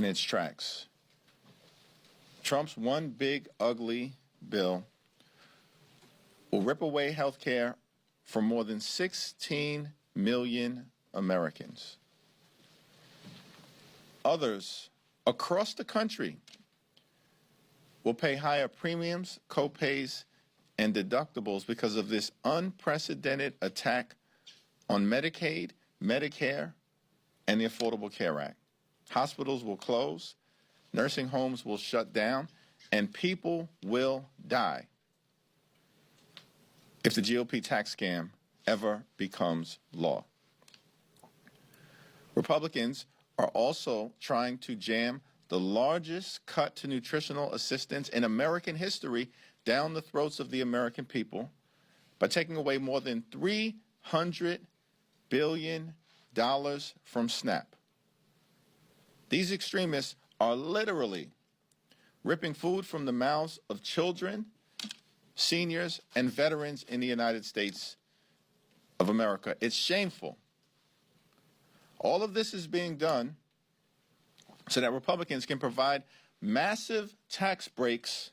in its tracks. Trump's one big ugly bill will rip away health care for more than 16 million Americans. Others across the country will pay higher premiums, co-pays, and deductibles because of this unprecedented attack on Medicaid, Medicare, and the Affordable Care Act. Hospitals will close, nursing homes will shut down, and people will die if the GOP tax scam ever becomes law. Republicans are also trying to jam the largest cut to nutritional assistance in American history down the throats of the American people by taking away more than $300 billion from SNAP. These extremists are literally ripping food from the mouths of children, seniors, and veterans in the United States of America. It's shameful. All of this is being done so that Republicans can provide massive tax breaks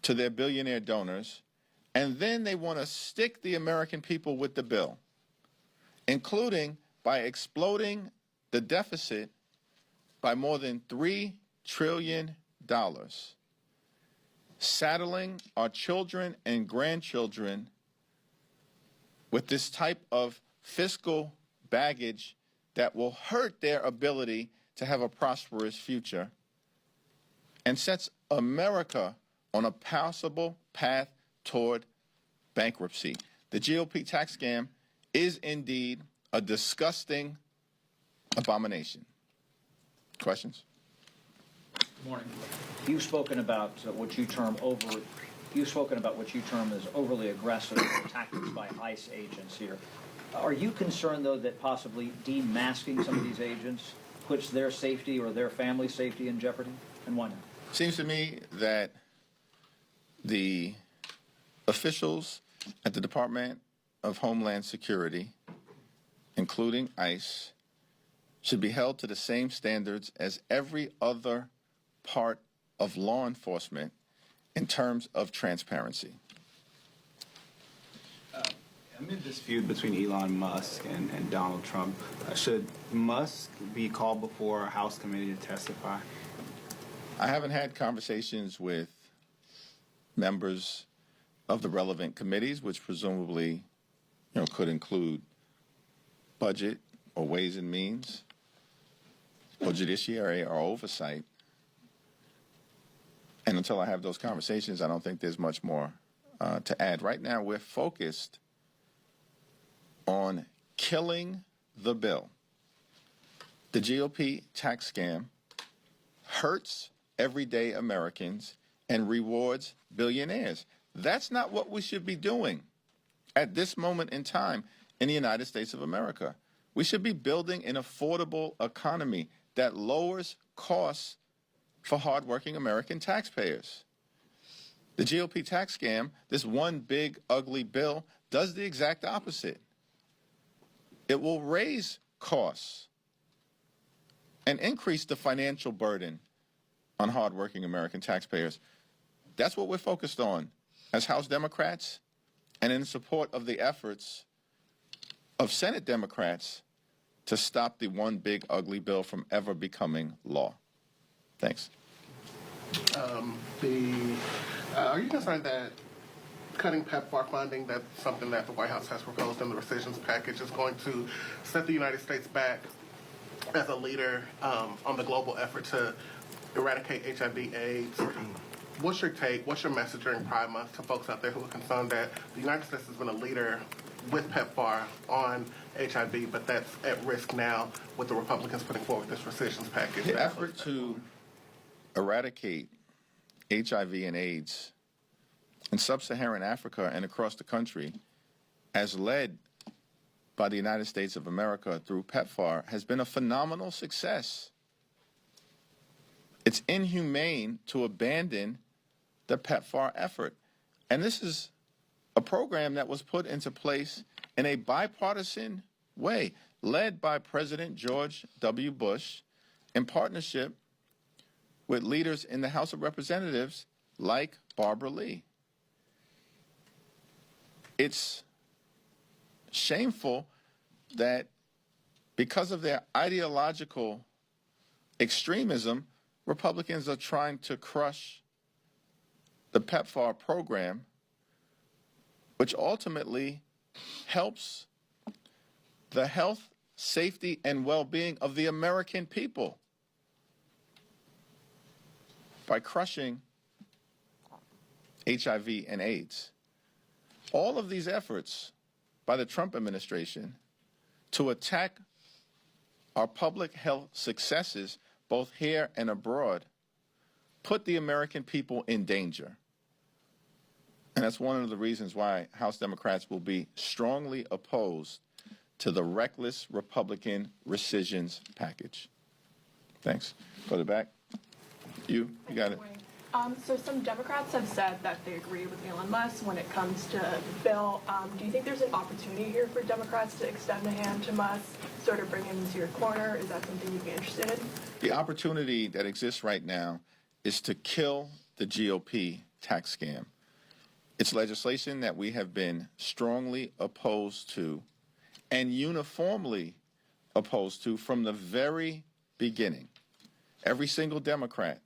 to their billionaire donors, and then they want to stick the American people with the bill, including by exploding the deficit by more than $3 trillion, saddling our children and grandchildren with this type of fiscal baggage that will hurt their ability to have a prosperous future and sets America on a possible path toward bankruptcy. The GOP tax scam is indeed a disgusting abomination. Questions? Good morning. You've spoken about what you term as overly aggressive tactics by ICE agents here. Are you concerned, though, that possibly demasking some of these agents puts their safety or their family's safety in jeopardy? And why not? Seems to me that the officials at the Department of Homeland Security, including ICE, should be held to the same standards as every other part of law enforcement in terms of transparency. Amid this feud between Elon Musk and Donald Trump, should Musk be called before a House committee to testify? I haven't had conversations with members of the relevant committees, which presumably, could include budget or ways and means or judiciary or oversight. And until I have those conversations, I don't think there's much more to add. Right now, we're focused on killing the bill. The GOP tax scam hurts everyday Americans and rewards billionaires. That's not what we should be doing at this moment in time in the United States of America. We should be building an affordable economy that lowers costs for hardworking American taxpayers. The GOP tax scam, this one big ugly bill, does the exact opposite. It will raise costs and increase the financial burden on hardworking American taxpayers. That's what we're focused on as House Democrats and in support of the efforts of Senate Democrats to stop the one big ugly bill from ever becoming law. Thanks. Are you concerned that cutting PEPFAR funding, that's something that the White House has proposed in the rescissions package, is going to set the United States back as a leader on the global effort to eradicate HIV/AIDS? What's your take? What's your message during Pride Month to folks out there who are concerned that the United States has been a leader with PEPFAR on HIV, but that's at risk now with the Republicans putting forward this rescissions package? The effort to eradicate HIV and AIDS in sub-Saharan Africa and across the country, as led by the United States of America through PEPFAR, has been a phenomenal success. It's inhumane to abandon the PEPFAR effort. And this is a program that was put into place in a bipartisan way, led by President George W. Bush in partnership with leaders in the House of Representatives like Barbara Lee. It's shameful that because of their ideological extremism, Republicans are trying to crush the PEPFAR program, which ultimately helps the health, safety, and well-being of the American people by crushing HIV and AIDS. All of these efforts by the Trump administration to attack our public health successes, both here and abroad, put the American people in danger. And that's one of the reasons why House Democrats will be strongly opposed to the reckless Republican rescissions package. Thanks. Go to the back. You got it. So some Democrats have said that they agree with Elon Musk when it comes to the bill. Do you think there's an opportunity here for Democrats to extend a hand to Musk, sort of bring him into your corner? Is that something you'd be interested in? The opportunity that exists right now is to kill the GOP tax scam. It's legislation that we have been strongly opposed to and uniformly opposed to from the very beginning. Every single Democrat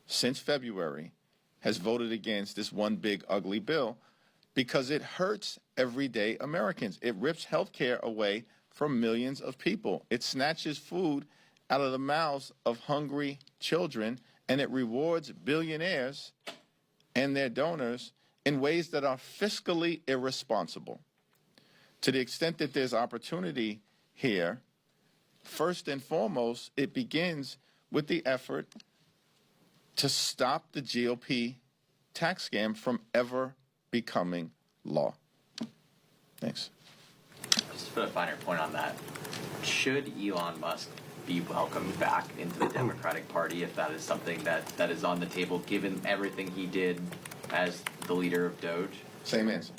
since February has voted against this one big ugly bill because it hurts everyday Americans. It rips health care away from millions of people. It snatches food out of the mouths of hungry children, and it rewards billionaires and their donors in ways that are fiscally irresponsible. To the extent that there's opportunity here, first and foremost, it begins with the effort to stop the GOP tax scam from ever becoming law. Thanks. Just to put a finer point on that, should Elon Musk be welcomed back into the Democratic Party if that is something that is on the table, given everything he did as the leader of Doge? Same answer.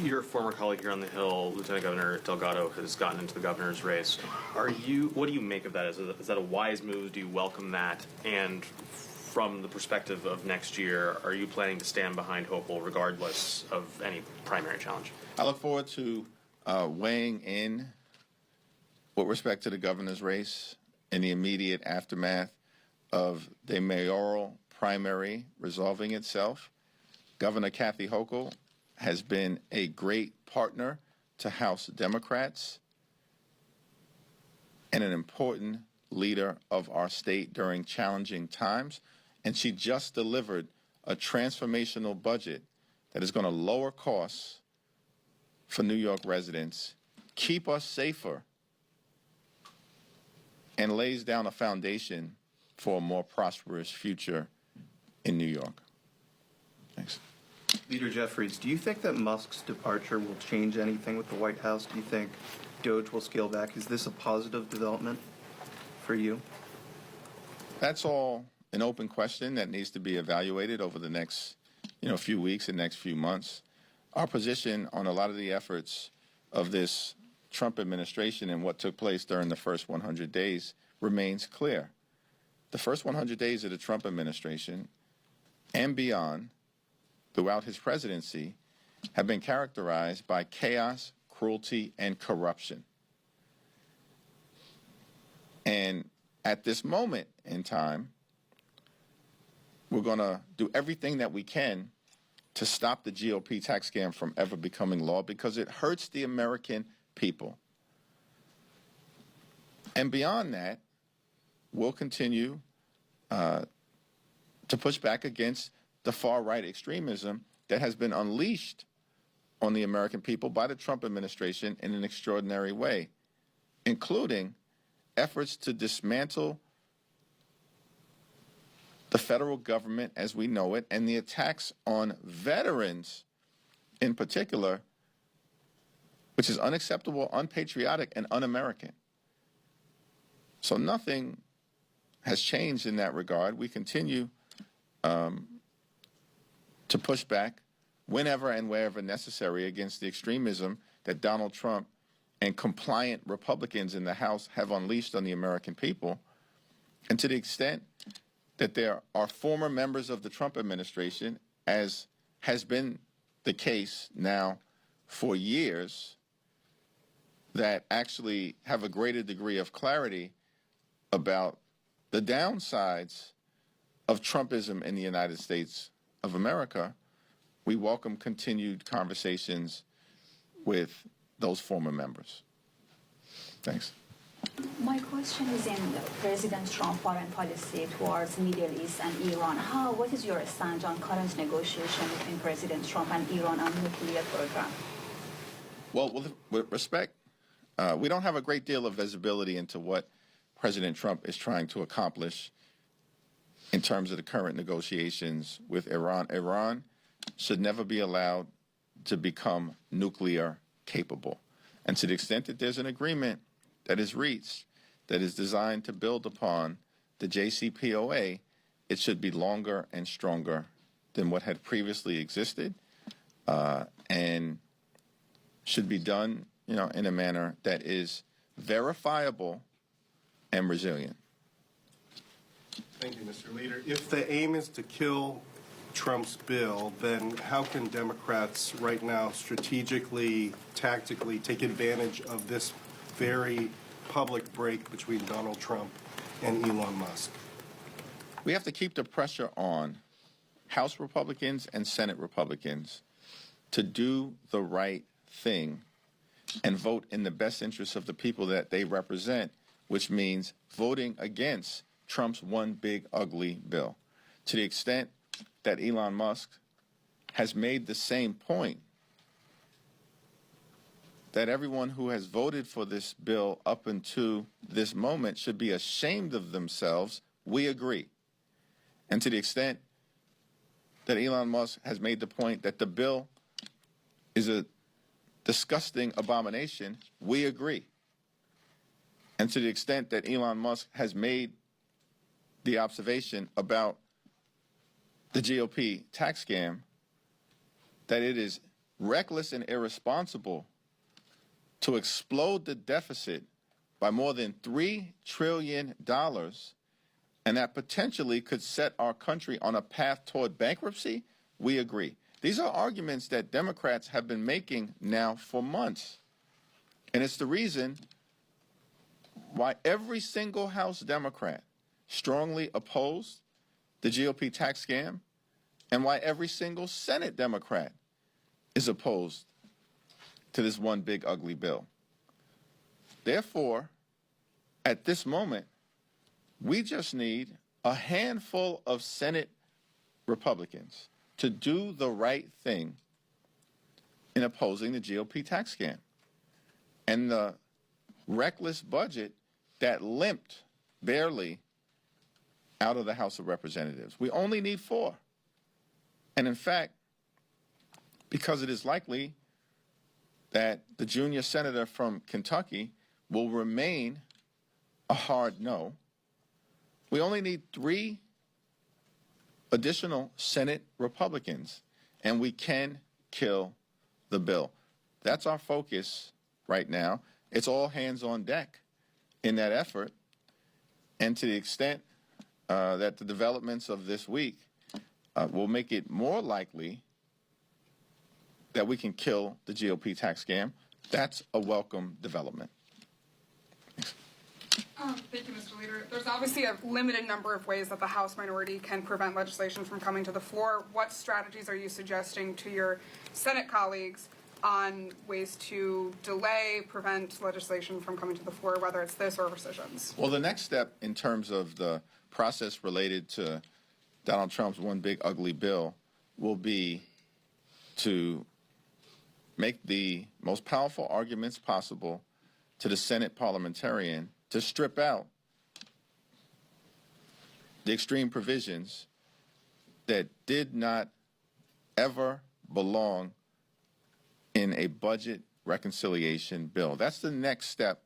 Your former colleague here on the Hill, Lieutenant Governor Delgado, has gotten into the governor's race. What do you make of that? Is that a wise move? Do you welcome that? And from the perspective of next year, are you planning to stand behind Hochul regardless of any primary challenge? I look forward to weighing in with respect to the governor's race in the immediate aftermath of the mayoral primary resolving itself. Governor Kathy Hochul has been a great partner to House Democrats and an important leader of our state during challenging times. And she just delivered a transformational budget that is going to lower costs for New York residents, keep us safer, and lays down a foundation for a more prosperous future in New York. Thanks. Leader Jeffries, do you think that Musk's departure will change anything with the White House? Do you think Doge will scale back? Is this a positive development for you? That's all an open question that needs to be evaluated over the next, few weeks and next few months. Our position on a lot of the efforts of this Trump administration and what took place during the first 100 days remains clear. The first 100 days of the Trump administration and beyond, throughout his presidency, have been characterized by chaos, cruelty, and corruption. And at this moment in time, we're going to do everything that we can to stop the GOP tax scam from ever becoming law because it hurts the American people. And beyond that, we'll continue to push back against the far-right extremism that has been unleashed on the American people by the Trump administration in an extraordinary way, including efforts to dismantle the federal government as we know it and the attacks on veterans in particular, which is unacceptable, unpatriotic, and un-American. So nothing has changed in that regard. We continue to push back whenever and wherever necessary against the extremism that Donald Trump and compliant Republicans in the House have unleashed on the American people. And to the extent that there are former members of the Trump administration, as has been the case now for years, that actually have a greater degree of clarity about the downsides of Trumpism in the United States of America, we welcome continued conversations with those former members. Thanks. My question is in President Trump's foreign policy towards Middle East and Iran. What is your stand on current negotiation between President Trump and Iran on nuclear program? Well, with respect, we don't have a great deal of visibility into what President Trump is trying to accomplish in terms of the current negotiations with Iran. Iran should never be allowed to become nuclear capable. And to the extent that there's an agreement that is reached that is designed to build upon the JCPOA, it should be longer and stronger than what had previously existed, and should be done, in a manner that is verifiable and resilient. Thank you, Mr. Leader. If the aim is to kill Trump's bill, then how can Democrats right now strategically, tactically take advantage of this very public break between Donald Trump and Elon Musk? We have to keep the pressure on House Republicans and Senate Republicans to do the right thing and vote in the best interests of the people that they represent, which means voting against Trump's one big ugly bill. To the extent that Elon Musk has made the same point, that everyone who has voted for this bill up until this moment should be ashamed of themselves, we agree. And to the extent that Elon Musk has made the point that the bill is a disgusting abomination, we agree. And to the extent that Elon Musk has made the observation about the GOP tax scam, that it is reckless and irresponsible to explode the deficit by more than $3 trillion, and that potentially could set our country on a path toward bankruptcy, we agree. These are arguments that Democrats have been making now for months. And it's the reason why every single House Democrat strongly opposed the GOP tax scam, and why every single Senate Democrat is opposed to this one big ugly bill. Therefore, at this moment, we just need a handful of Senate Republicans to do the right thing in opposing the GOP tax scam and the reckless budget that limped barely out of the House of Representatives. We only need 4. And in fact, because it is likely that the junior senator from Kentucky will remain a hard no, we only need 3 additional Senate Republicans, and we can kill the bill. That's our focus right now. It's all hands on deck in that effort. And to the extent that the developments of this week will make it more likely that we can kill the GOP tax scam, that's a welcome development. Thank you, Mr. Leader. There's obviously a limited number of ways that the House minority can prevent legislation from coming to the floor. What strategies are you suggesting to your Senate colleagues on ways to delay, prevent legislation from coming to the floor, whether it's this or rescissions? Well, the next step in terms of the process related to Donald Trump's one big ugly bill will be to make the most powerful arguments possible to the Senate parliamentarian to strip out the extreme provisions that did not ever belong in a budget reconciliation bill. That's the next step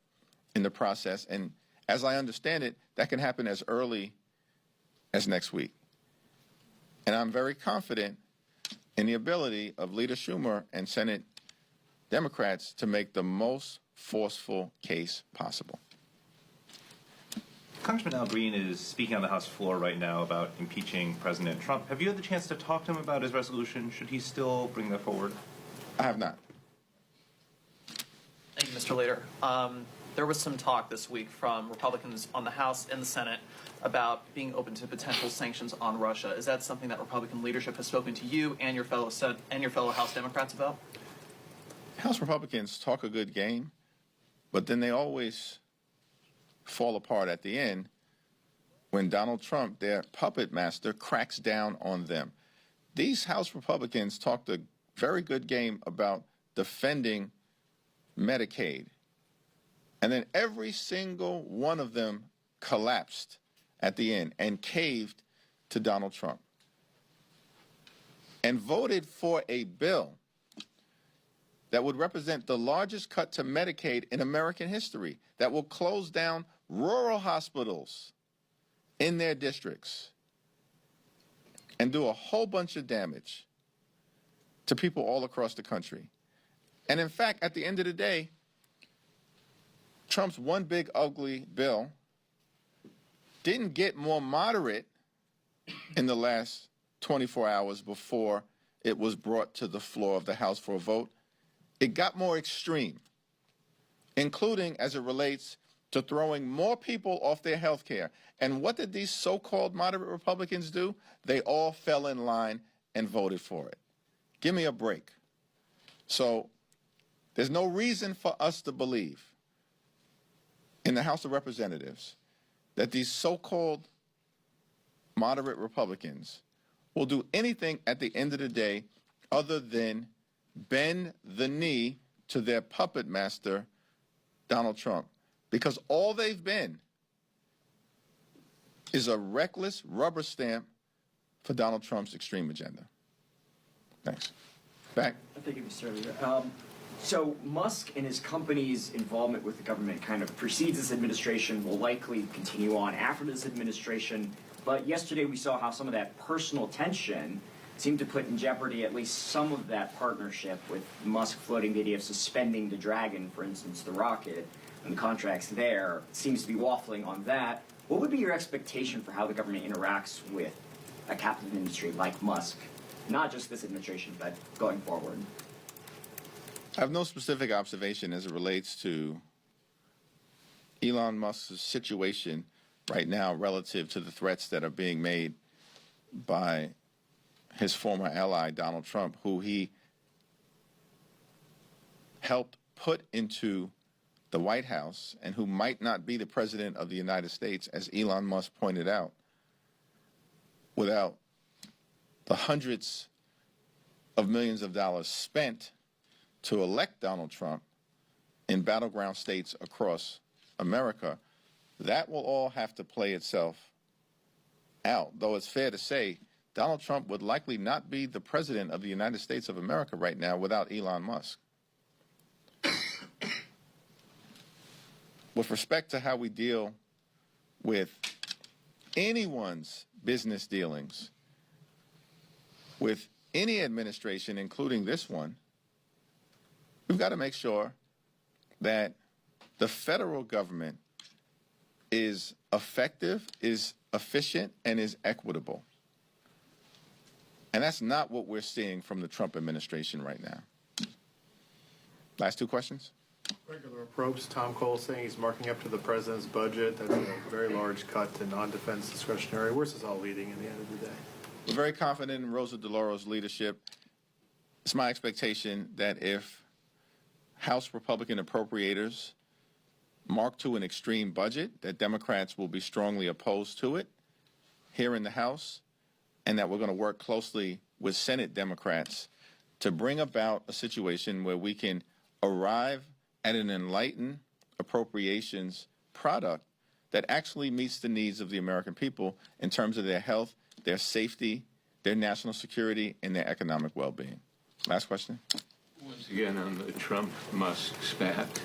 in the process, and as I understand it, that can happen as early as next week. And I'm very confident in the ability of Leader Schumer and Senate Democrats to make the most forceful case possible. Congressman Al Green is speaking on the House floor right now about impeaching President Trump. Have you had the chance to talk to him about his resolution? Should he still bring that forward? I have not. Thank you, Mr. Leader. There was some talk this week from Republicans on the House and the Senate about being open to potential sanctions on Russia. Is that something that Republican leadership has spoken to you and your fellow House Democrats about? House Republicans talk a good game, but then they always fall apart at the end when Donald Trump, their puppet master, cracks down on them. These House Republicans talked a very good game about defending Medicaid. And then every single one of them collapsed at the end and caved to Donald Trump and voted for a bill that would represent the largest cut to Medicaid in American history, that will close down rural hospitals in their districts and do a whole bunch of damage to people all across the country. And in fact, at the end of the day, Trump's one big ugly bill didn't get more moderate in the last 24 hours before it was brought to the floor of the House for a vote. It got more extreme, including as it relates to throwing more people off their health care. And what did these so-called moderate Republicans do? They all fell in line and voted for it. Give me a break. So there's no reason for us to believe in the House of Representatives that these so-called moderate Republicans will do anything at the end of the day other than bend the knee to their puppet master, Donald Trump. Because all they've been is a reckless rubber stamp for Donald Trump's extreme agenda. Thanks. Back. Thank you, Mr. Leader. So Musk and his company's involvement with the government kind of precedes this administration, will likely continue on after this administration. But yesterday we saw how some of that personal tension seemed to put in jeopardy at least some of that partnership, with Musk floating the idea of suspending the Dragon, for instance, the rocket, and the contracts there. It seems to be waffling on that. What would be your expectation for how the government interacts with a captive industry like Musk? Not just this administration, but going forward. I have no specific observation as it relates to Elon Musk's situation right now relative to the threats that are being made by his former ally, Donald Trump, who he helped put into the White House and who might not be the president of the United States, as Elon Musk pointed out, without the hundreds of millions of dollars spent to elect Donald Trump in battleground states across America. That will all have to play itself out, though it's fair to say Donald Trump would likely not be the president of the United States of America right now without Elon Musk. With respect to how we deal with anyone's business dealings with any administration, including this one, we've got to make sure that the federal government is effective, is efficient, and is equitable. And that's not what we're seeing from the Trump administration right now. Last two questions. Regular approach. Tom Cole saying he's marking up to the president's budget. That's a very large cut to non-defense discretionary. Where's this all leading in the end of the day? We're very confident in Rosa DeLauro's leadership. It's my expectation that if House Republican appropriators mark to an extreme budget, that Democrats will be strongly opposed to it here in the House, and that we're going to work closely with Senate Democrats to bring about a situation where we can arrive at an enlightened appropriations product that actually meets the needs of the American people in terms of their health, their safety, their national security, and their economic well-being. Last question. Once again, on the Trump-Musk spat,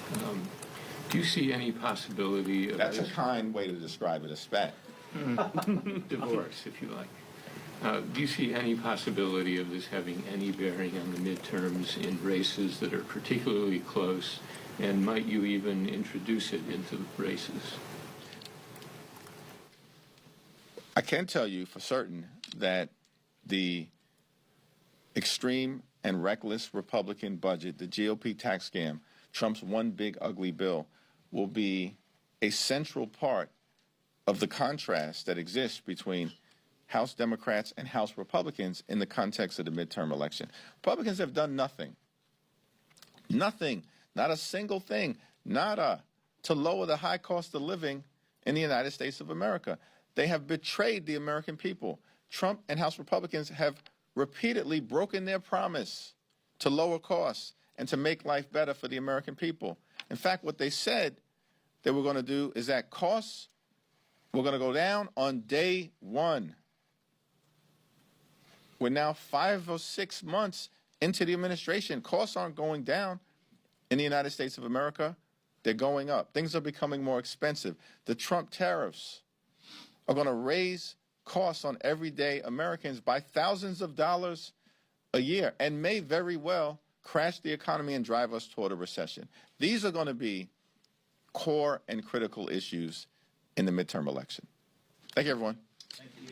do you see any possibility of... That's a kind way to describe it, a spat. Divorce, if you like. Do you see any possibility of this having any bearing on the midterms in races that are particularly close And might you even introduce it into races? I can tell you for certain that the extreme and reckless Republican budget, the GOP tax scam, Trump's one big ugly bill, will be a central part of the contrast that exists between House Democrats and House Republicans in the context of the midterm election. Republicans have done nothing. Nothing. Not a single thing. Nada. To lower the high cost of living in the United States of America. They have betrayed the American people. Trump and House Republicans have repeatedly broken their promise to lower costs and to make life better for the American people. In fact, what they said they were going to do is that costs were going to go down on day one. We're now 5 or 6 months into the administration. Costs aren't going down in the United States of America. They're going up. Things are becoming more expensive. The Trump tariffs are going to raise costs on everyday Americans by thousands of dollars a year and may very well crash the economy and drive us toward a recession. These are going to be core and critical issues in the midterm election. Thank you, everyone. Thank you.